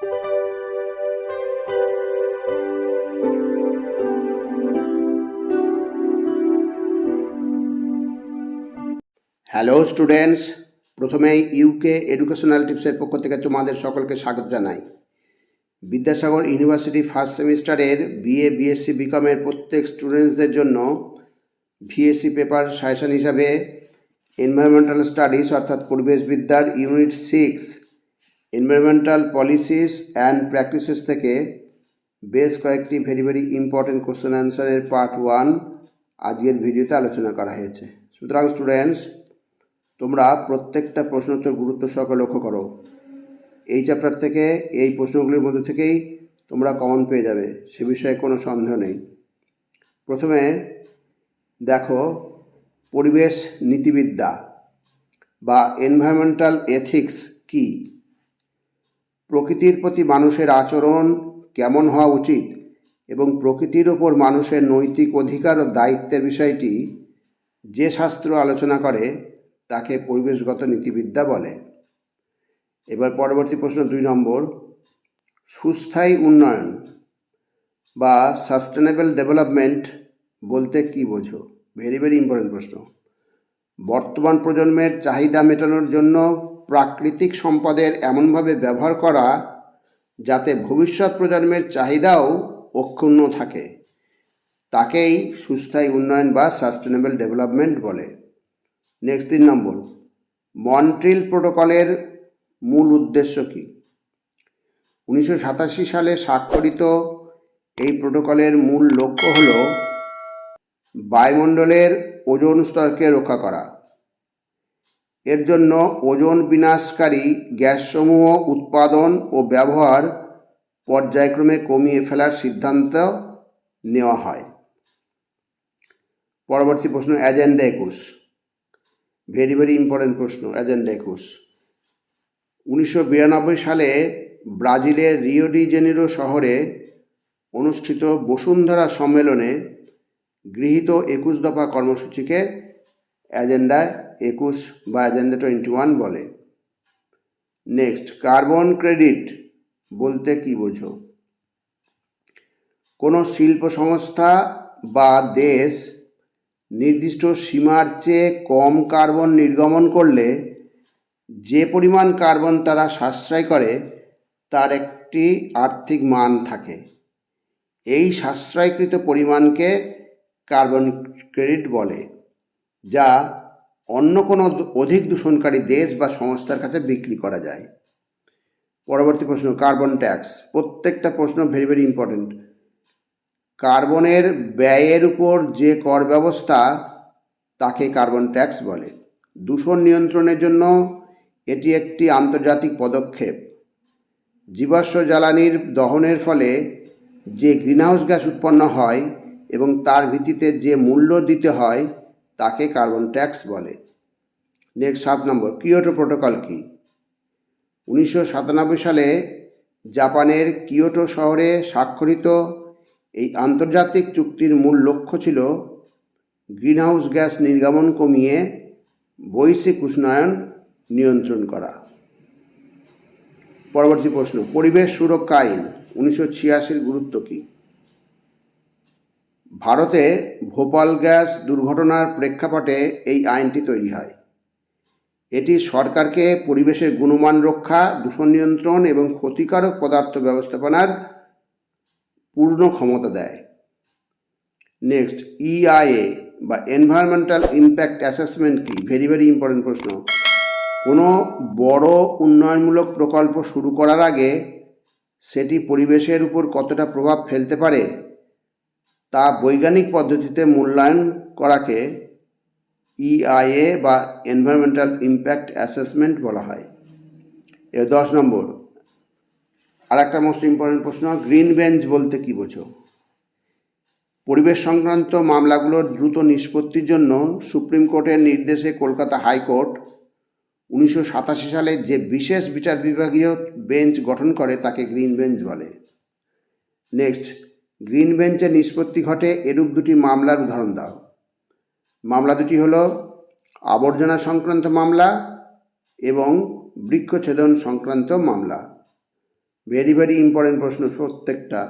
Hello students, প্রথমেই UK educational টিপসের পক্ষ থেকে তোমাদের সকলকে স্বাগত জানাই। বিদ্যাসাগর ইউনিভার্সিটি ফার্স্ট সেমিস্টারের বিএ বিএসসি বিকমের প্রত্যেক স্টুডেন্টসদের জন্য ভিএসসি পেপার সাজেশন হিসাবে এনভায়রনমেন্টাল স্টাডিজ অর্থাৎ পরিবেশবিদ্যার unit 6 environmental policies and practices থেকে বেশ কয়েকটি ভেরি ইম্পর্টেন্ট কোশ্চেন অ্যান্সারের পার্ট 1 আজকের ভিডিওতে আলোচনা করা হয়েছে। সুতরাং স্টুডেন্টস, তোমরা প্রত্যেকটা প্রশ্নোত্তর গুরুত্ব সহকারে লক্ষ্য করো। এই চ্যাপ্টার থেকে এই প্রশ্নগুলির মধ্যে থেকেই তোমরা কমন পেয়ে যাবে, সে বিষয়ে কোনো সন্দেহ নেই। প্রথমে দেখো, পরিবেশ নীতিবিদ্যা বা এনভায়রনমেন্টাল এথিক্স কি? প্রকৃতির প্রতি মানুষের আচরণ কেমন হওয়া উচিত এবং প্রকৃতির ওপর মানুষের নৈতিক অধিকার ও দায়িত্বের বিষয়টি যে শাস্ত্র আলোচনা করে তাকে পরিবেশগত নীতিবিদ্যা বলে। এবার পরবর্তী প্রশ্ন 2 নম্বর, সুস্থায়ী উন্নয়ন বা সাস্টেনেবল ডেভেলপমেন্ট বলতে কি বোঝো? ভেরি ইম্পর্টেন্ট প্রশ্ন। বর্তমান প্রজন্মের চাহিদা মেটানোর জন্য প্রাকৃতিক সম্পদের এমনভাবে ব্যবহার করা যাতে ভবিষ্যৎ প্রজন্মের চাহিদাও অক্ষুণ্ণ থাকে, তাকেই সুস্থায়ী উন্নয়ন বা সাস্টেনেবল ডেভেলপমেন্ট বলে। নেক্সট 3 নম্বর, মন্ট্রিল প্রোটোকলের মূল উদ্দেশ্য কী? 1987 সালে স্বাক্ষরিত এই প্রোটোকলের মূল লক্ষ্য হল বায়ুমণ্ডলের ওজোন স্তরকে রক্ষা করা। এর জন্য ওজোন বিনাশকারী গ্যাসসমূহ উৎপাদন ও ব্যবহার পর্যায়ক্রমে কমিয়ে ফেলার সিদ্ধান্ত নেওয়া হয়। পরবর্তী প্রশ্ন, এজেন্ডা 21। ভেরি ইম্পর্টেন্ট প্রশ্ন, এজেন্ডা 21। 1992 সালে ব্রাজিলের রিও ডি জেনেরো শহরে অনুষ্ঠিত বসুন্ধরা সম্মেলনে গৃহীত 21 দফা কর্মসূচিকে এজেন্ডা 21 বা এজেন্ডা 21 বলে। নেক্সট, কার্বন ক্রেডিট বলতে কি বোঝো? কোনো শিল্প সংস্থা বা দেশ নির্দিষ্ট সীমার চেয়ে কম কার্বন নির্গমন করলে যে পরিমাণ কার্বন তারা সাশ্রয় করে তার একটি আর্থিক মান থাকে। এই সাশ্রয়কৃত পরিমাণকে কার্বন ক্রেডিট বলে, যা অন্য কোনো অধিক দূষণকারী দেশ বা সংস্থার কাছে বিক্রি করা যায়। পরবর্তী প্রশ্ন, কার্বন ট্যাক্স। প্রত্যেকটা প্রশ্ন ভেরি ইম্পর্টেন্ট। কার্বনের ব্যয়ের উপর যে কর ব্যবস্থা তাকে কার্বন ট্যাক্স বলে। দূষণ নিয়ন্ত্রণের জন্য এটি একটি আন্তর্জাতিক পদক্ষেপ। জীবাশ্ম জ্বালানির দহনের ফলে যে গ্রিনহাউস গ্যাস উৎপন্ন হয় এবং তার ভিত্তিতে যে মূল্য দিতে হয় তাকে কার্বন ট্যাক্স বলে। নেক্সট 7 নম্বর, কিয়োটো প্রোটোকল কি? 1997 সালে জাপানের কিয়োটো শহরে স্বাক্ষরিত এই আন্তর্জাতিক চুক্তির মূল লক্ষ্য ছিল গ্রিনহাউস গ্যাস নির্গমন কমিয়ে বৈশ্বিক উষ্ণায়ন নিয়ন্ত্রণ করা। পরবর্তী প্রশ্ন, পরিবেশ সুরক্ষা আইন 1986 গুরুত্ব কী? ভারতে ভোপাল গ্যাস দুর্ঘটনার প্রেক্ষাপটে এই আইনটি তৈরি হয়। এটি সরকারকে পরিবেশের গুণমান রক্ষা, দূষণ নিয়ন্ত্রণ এবং ক্ষতিকারক পদার্থ ব্যবস্থাপনার পূর্ণ ক্ষমতা দেয়। নেক্সট, ইআইএ বা এনভায়রনমেন্টাল ইম্প্যাক্ট অ্যাসেসমেন্ট কি? ভেরি ইম্পর্টেন্ট প্রশ্ন। কোনো বড় উন্নয়নমূলক প্রকল্প শুরু করার আগে সেটি পরিবেশের উপর কতটা প্রভাব ফেলতে পারে তা বৈজ্ঞানিক পদ্ধতিতে মূল্যায়ন করাকে ইআইএ বা এনভায়রনমেন্টাল ইম্প্যাক্ট অ্যাসেসমেন্ট বলা হয়। 10 নম্বর, আর একটা মোস্ট ইম্পর্টেন্ট প্রশ্ন, গ্রিন বেঞ্চ বলতে কি বোঝো? পরিবেশ সংক্রান্ত মামলাগুলোর দ্রুত নিষ্পত্তির জন্য সুপ্রিম কোর্টের নির্দেশে কলকাতা হাইকোর্ট 1987 সালে যে বিশেষ বিচার বিভাগীয় বেঞ্চ গঠন করে তাকে গ্রিন বেঞ্চ বলে। নেক্সট, গ্রিন বেঞ্চের নিষ্পত্তি ঘটে এরূপ দুটি মামলার উদাহরণ দাও। মামলা দুটি হলো আবর্জনা সংক্রান্ত মামলা এবং বৃক্ষছেদন সংক্রান্ত মামলা। ভেরি ভেরি ইম্পর্টেন্ট প্রশ্ন প্রত্যেকটা।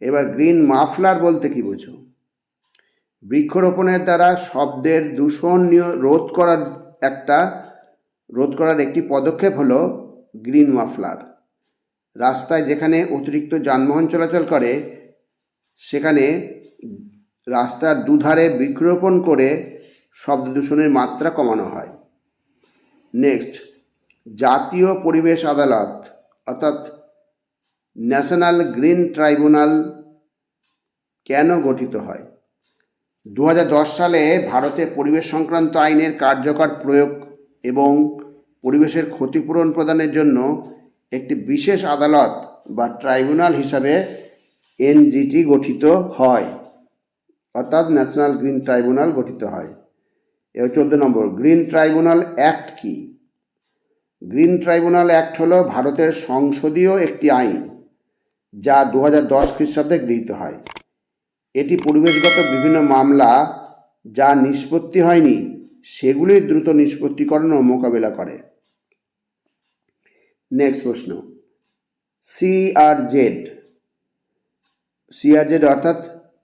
এবার গ্রিন মাফলার বলতে কি বোঝো? বৃক্ষরোপণের দ্বারা শব্দের দূষণ রোধ করার একটি পদক্ষেপ হলো গ্রিন মাফলার। রাস্তায় যেখানে অতিরিক্ত যানবাহন চলাচল করে সেখানে রাস্তার দুধারে বৃক্ষরোপণ করে শব্দ দূষণের মাত্রা কমানো হয়। নেক্সট, জাতীয় পরিবেশ আদালত অর্থাৎ ন্যাশনাল গ্রিন ট্রাইব্যুনাল কেন গঠিত হয়? 2010 সালে ভারতে পরিবেশ সংক্রান্ত আইনের কার্যকর প্রয়োগ এবং পরিবেশের ক্ষতিপূরণ প্রদানের জন্য একটি বিশেষ আদালত বা ট্রাইব্যুনাল হিসাবে এনজিটি গঠিত হয়, অর্থাৎ ন্যাশনাল গ্রিন ট্রাইব্যুনাল গঠিত হয়। এবার 14 নম্বর, গ্রিন ট্রাইব্যুনাল অ্যাক্ট কি? গ্রিন ট্রাইব্যুনাল অ্যাক্ট হলো ভারতের সংসদীয় একটি আইন যা 2010 খ্রিস্টাব্দে গৃহীত হয়। এটি পরিবেশগত বিভিন্ন মামলা যা নিষ্পত্তি হয়নি সেগুলির দ্রুত নিষ্পত্তিকরণ ও মোকাবেলা করে। নেক্সট প্রশ্ন, সিআরজেড অর্থাৎ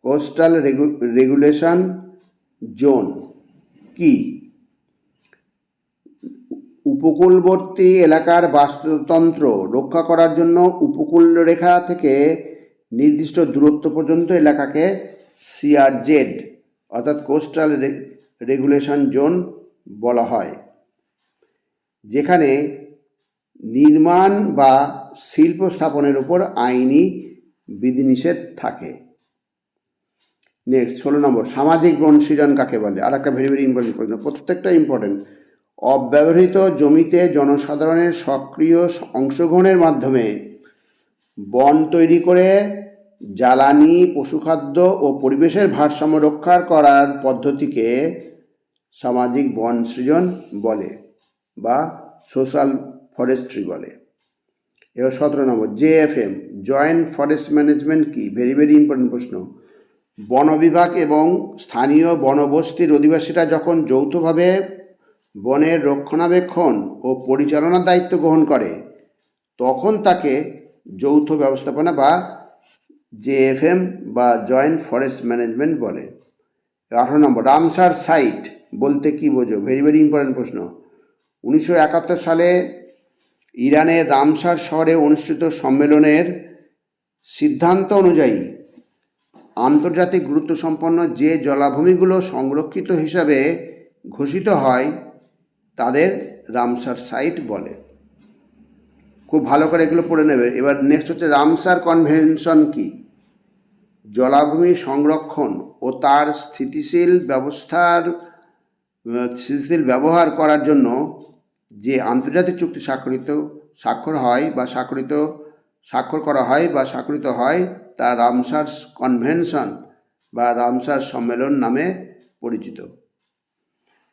কোস্টাল রেগুলেশন জোন কি? উপকূলবর্তী এলাকার বাস্তুতন্ত্র রক্ষা করার জন্য উপকূলরেখা থেকে নির্দিষ্ট দূরত্ব পর্যন্ত এলাকাকে সিআরজেড অর্থাৎ কোস্টাল রেগুলেশন জোন বলা হয়, যেখানে নির্মাণ বা শিল্প স্থাপনের উপর আইনি বিধিনিষেধ থাকে। নেক্সট 16 নম্বর, সামাজিক বন সৃজন কাকে বলে? আর একটা ভেরি ভেরি ইম্পর্টেন্ট প্রশ্ন, প্রত্যেকটা ইম্পর্টেন্ট। অব্যবহৃত জমিতে জনসাধারণের সক্রিয় অংশগ্রহণের মাধ্যমে বন তৈরি করে জ্বালানি, পশুখাদ্য ও পরিবেশের ভারসাম্য রক্ষা করার পদ্ধতিকে সামাজিক বন সৃজন বলে বা সোশ্যাল ফরেস্ট্রি বলে। এবার 17 নম্বর, জেএফএম জয়েন্ট ফরেস্ট ম্যানেজমেন্ট কি? ভেরি ভেরি ইম্পর্টেন্ট প্রশ্ন। বন বিভাগ এবং স্থানীয় বনবস্তির অধিবাসীরা যখন যৌথভাবে বনের রক্ষণাবেক্ষণ ও পরিচালনার দায়িত্ব গ্রহণ করে তখন তাকে যৌথ ব্যবস্থাপনা বা জেএফএম বা জয়েন্ট ফরেস্ট ম্যানেজমেন্ট বলে। 18 নম্বর, রামসার সাইট বলতে কি বোঝো? ভেরি ভেরি ইম্পর্টেন্ট প্রশ্ন। 1971 সালে ইরানের রামসার শহরে অনুষ্ঠিত সম্মেলনের সিদ্ধান্ত অনুযায়ী আন্তর্জাতিক গুরুত্বসম্পন্ন যে জলাভূমিগুলো সংরক্ষিত হিসাবে ঘোষিত হয় তাদের রামসার সাইট বলে। খুব ভালো করে এগুলো পড়ে নেবে। এবার নেক্সট হচ্ছে রামসার কনভেনশন কি? জলাভূমি সংরক্ষণ ও তার স্থিতিশীল ব্যবহার করার জন্য যে আন্তর্জাতিক চুক্তি স্বাক্ষরিত হয় তা রামসার কনভেনশন বা রামসার সম্মেলন নামে পরিচিত।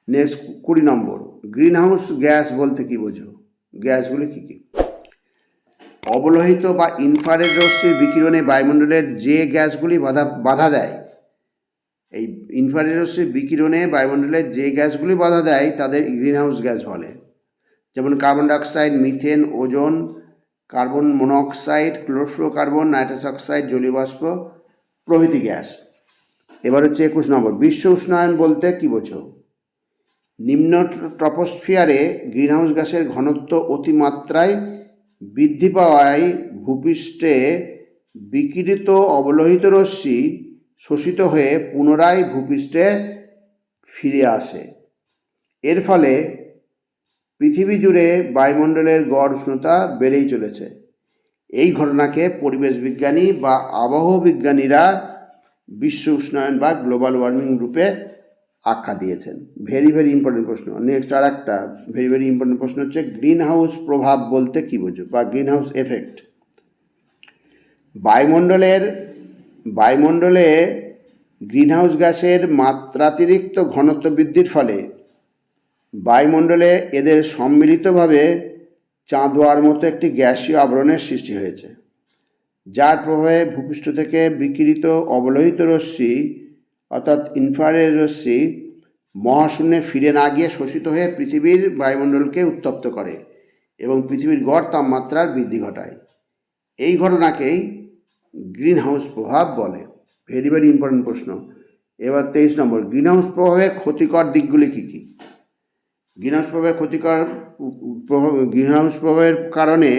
নেক্সট 20 নম্বর, গ্রিন হাউস গ্যাস বলতে কি বোঝো? গ্যাসগুলি কী কী? অবলোহিত বা ইনফ্রারেড রশ্মির বিকিরণে বায়ুমণ্ডলের যে গ্যাসগুলি বাধা দেয়, এই ইনফ্রারেড রশ্মির বিকিরণে বায়ুমণ্ডলের যে গ্যাসগুলি বাধা দেয় তাদের গ্রিনহাউস গ্যাস বলে। যেমন carbon dioxide, methane, ozone, carbon monoxide, chlorofluorocarbon, nitrous oxide, জলীয় বাষ্প প্রভৃতি গ্যাস। এবার হচ্ছে 21 নম্বর, বিশ্ব উষ্ণায়ন বলতে কি বোঝো? নিম্ন ট্রপোস্ফিয়ারে গ্রিনহাউস গ্যাসের ঘনত্ব অতিমাত্রায় বৃদ্ধি পাওয়ায় ভূপৃষ্ঠে বিকিরিত অবলোহিত রশ্মি শোষিত হয়ে পুনরায় ভূপৃষ্ঠে ফিরে আসে। এর ফলে পৃথিবী জুড়ে বায়ুমণ্ডলের গড় উষ্ণতা বেড়েই চলেছে। এই ঘটনাকে পরিবেশ বিজ্ঞানী বা আবহাওয়া বিজ্ঞানীরা বিশ্ব উষ্ণায়ন বা গ্লোবাল ওয়ার্মিং রূপে আখ্যা দিয়েছেন। ভেরি ভেরি ইম্পর্টেন্ট প্রশ্ন। নেক্সট আর একটা ভেরি ভেরি ইম্পর্টেন্ট প্রশ্ন হচ্ছে গ্রিন হাউস প্রভাব বলতে কী বোঝো বা গ্রিন হাউস এফেক্ট? বায়ুমণ্ডলে গ্রিনহাউস গ্যাসের মাত্রাতিরিক্ত ঘনত্ব বৃদ্ধির ফলে বায়ুমণ্ডলে এদের সম্মিলিতভাবে চাঁদোয়ার মতো একটি গ্যাসীয় আবরণের সৃষ্টি হয়েছে, যার প্রভাবে ভূপৃষ্ঠ থেকে বিকিরিত অবলোহিত রশ্মি অর্থাৎ ইনফ্রারেড রশ্মি মহাশূন্যে ফিরে না গিয়ে শোষিত হয়ে পৃথিবীর বায়ুমণ্ডলকে উত্তপ্ত করে এবং পৃথিবীর গড় তাপমাত্রার বৃদ্ধি ঘটায়। এই ঘটনাকেই গ্রিন হাউস প্রভাব বলে। ভেরি ভেরি ইম্পর্টেন্ট প্রশ্ন। এবার 23 নম্বর, গ্রিন হাউস প্রভাবের ক্ষতিকর দিকগুলি কী কী? গ্রিন হাউস প্রভাবের গ্রিন হাউস প্রভাবের কারণে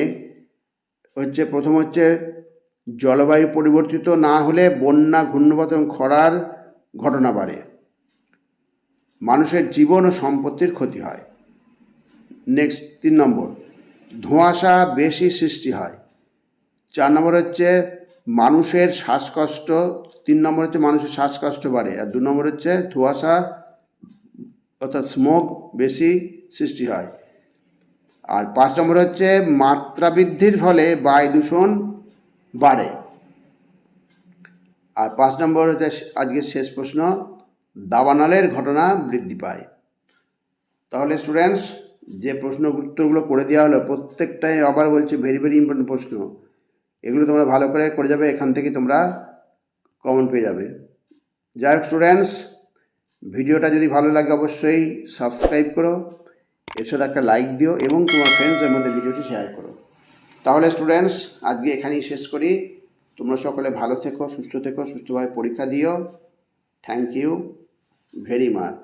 প্রথম হচ্ছে জলবায়ু পরিবর্তিত না হলে বন্যা, ঘূর্ণিঝড় এবং খরার ঘটনা বাড়ে। মানুষের জীবন ও সম্পত্তির ক্ষতি হয়। নেক্সট 3 নম্বর, ধোঁয়াশা বেশি সৃষ্টি হয়। 4 নম্বর হচ্ছে মানুষের শ্বাসকষ্ট। 3 নম্বর হচ্ছে মানুষের শ্বাসকষ্ট বাড়ে। আর 2 নম্বর হচ্ছে ধোঁয়াশা অর্থাৎ স্মোক বেশি সৃষ্টি হয়। আর 5 নম্বর হচ্ছে মাত্রা বৃদ্ধির ফলে বায়ু দূষণ বাড়ে। আর 5 নম্বর হচ্ছে আজকের শেষ প্রশ্ন, দাবানলের ঘটনা বৃদ্ধি পায়। তাহলে স্টুডেন্টস, যে প্রশ্ন উত্তরগুলো করে দেওয়া হলো প্রত্যেকটাই আবার বলছি ভেরি ভেরি ইম্পর্টেন্ট প্রশ্ন। এগুলো তোমরা ভালো করে যাবে, এখান থেকে তোমরা কমন পেয়ে যাবে। যাই হোক স্টুডেন্টস, ভিডিওটা যদি ভালো লাগে অবশ্যই সাবস্ক্রাইব করো, এর সাথে একটা লাইক দিও এবং তোমার ফ্রেন্ডসদের মধ্যে ভিডিওটি শেয়ার করো। তাহলে স্টুডেন্টস, আজকে এখানেই শেষ করি। তোমরা সকলে ভালো থেকো, সুস্থভাবে পরীক্ষা দিও। Thank you very much.